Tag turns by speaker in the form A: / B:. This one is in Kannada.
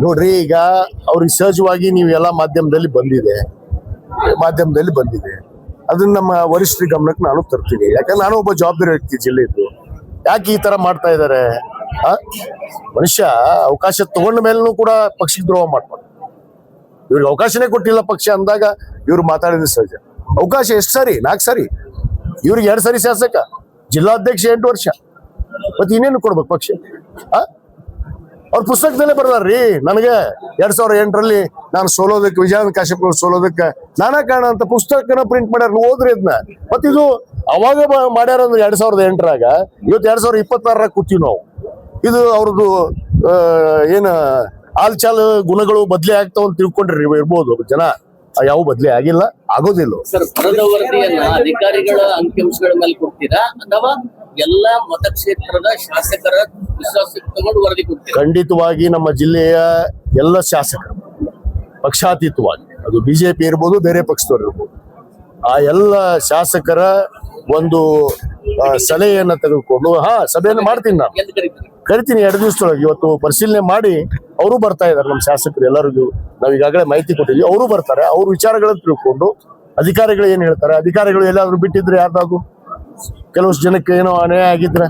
A: ನೋಡ್ರಿ, ಈಗ ಅವ್ರಿಗೆ ಸಹಜವಾಗಿ ನೀವೆಲ್ಲ ಮಾಧ್ಯಮದಲ್ಲಿ ಬಂದಿದೆ, ಅದನ್ನ ನಮ್ಮ ವರಿಷ್ಠರ ಗಮನಕ್ಕೆ ನಾನು ತರ್ತೀನಿ. ಯಾಕಂದ್ರೆ ನಾನು ಒಬ್ಬ ಜವಾಬ್ದಾರಿ ವ್ಯಕ್ತಿ ಜಿಲ್ಲೆದ್ದು. ಯಾಕೆ ಈ ತರ ಮಾಡ್ತಾ ಇದ್ದಾರೆ? ಮನುಷ್ಯ ಅವಕಾಶ ತಗೊಂಡ ಮೇಲೂ ಕೂಡ ಪಕ್ಷಕ್ಕೆ ದ್ರೋಹ ಮಾಡ್ತಾರೆ. ಇವ್ರಿಗೆ ಅವಕಾಶನೇ ಕೊಟ್ಟಿಲ್ಲ ಪಕ್ಷ ಅಂದಾಗ ಇವ್ರು ಮಾತಾಡಿದ್ರೆ ಸಹಜ. ಅವಕಾಶ ಎಷ್ಟು ಸರಿ? 4 ಸರಿ. ಇವ್ರಿಗೆ 2 ಸರಿ ಶಾಸಕ, ಜಿಲ್ಲಾಧ್ಯಕ್ಷ 8 ವರ್ಷ, ಮತ್ತೆ ಇನ್ನೇನು ಕೊಡ್ಬೇಕು ಪಕ್ಷ? ಅವ್ರ ಪುಸ್ತಕದಲ್ಲೇ ಬರ್ದಾರ್ರಿ. ನನಗೆ 2008ರಲ್ಲಿ ನಾನು ಸೋಲೋದಕ್ಕೆ, ವಿಜಯಾನಂದ ಕಾಶ್ಯಪ್ ಸೋಲೋದಕ್ಕೆ ನಾನಾ ಕಾರಣ ಅಂತ ಪುಸ್ತಕನ ಪ್ರಿಂಟ್ ಮಾಡ್ಯಾರ. ಓದ್ರಿ ಅದನ್ನ. ಮತ್ತಿದು ಅವಾಗ ಮಾಡ್ಯಾರ ಅಂದ್ರೆ 2008ರಾಗ, ಇವತ್ತು 2026ರಾಗ ಕೂತೀವಿ ನಾವು. ಇದು ಅವ್ರದ್ದು ಏನು ಆಲ್ಚಾಲ್ ಗುಣಗಳು ಬದಲಿ ಆಗ್ತಾವ ಅಂತ ತಿಳ್ಕೊಂಡ್ರಿ ಇರ್ಬೋದು ಜನ. ಯಾವ ಬದಲಿ ಆಗಿಲ್ಲ, ಆಗೋದಿಲ್ಲ.
B: ಸರ್, ಬರದ ವರದಿಯನ್ನ ಅಧಿಕಾರಿಗಳ ಅಂಕಿಅಂಶಗಳ ಮೇಲೆ ಕೊಡ್ತೀರಾ ಅಥವಾ ಎಲ್ಲಾ ಮತಕ್ಷೇತ್ರದ ಶಾಸಕರ ವಿಶ್ವಾಸಕ್ಕೆ ತಗೊಂಡು ವರದಿ ಕೊಡ್ತೀರಾ?
A: ಖಂಡಿತವಾಗಿ ನಮ್ಮ ಜಿಲ್ಲೆಯ ಎಲ್ಲ ಶಾಸಕರು ಪಕ್ಷಾತೀತವಾಗಿ, ಅದು ಬಿಜೆಪಿ ಇರ್ಬೋದು, ಬೇರೆ ಪಕ್ಷದವ್ರು ಇರ್ಬೋದು, ಆ ಎಲ್ಲ ಶಾಸಕರ ಒಂದು ಸಲಹೆಯನ್ನ ತೆಗೆದುಕೊಂಡು ಸಭೆಯನ್ನು ಮಾಡ್ತೀನಿ. ನಾನು ಕರಿತೀನಿ 2 ದಿವಸದೊಳಗೆ. ಇವತ್ತು ಪರಿಶೀಲನೆ ಮಾಡಿ ಅವರು ಬರ್ತಾ ಇದ್ದಾರೆ. ನಮ್ಮ ಶಾಸಕರು ಎಲ್ಲರಿಗೂ ನಾವು ಈಗಾಗಲೇ ಮಾಹಿತಿ ಕೊಟ್ಟಿದ್ವಿ. ಅವರು ಬರ್ತಾರೆ. ಅವ್ರ ವಿಚಾರಗಳನ್ನು ತಿಳ್ಕೊಂಡು ಅಧಿಕಾರಿಗಳು ಏನ್ ಹೇಳ್ತಾರೆ, ಅಧಿಕಾರಿಗಳು ಎಲ್ಲಾದ್ರೂ ಬಿಟ್ಟಿದ್ರೆ ಯಾರ್ದಾದ್ರು ಕೆಲವಷ್ಟು ಜನಕ್ಕೆ ಏನೋ ಅನ್ಯಾಯ ಆಗಿದ್ರೆ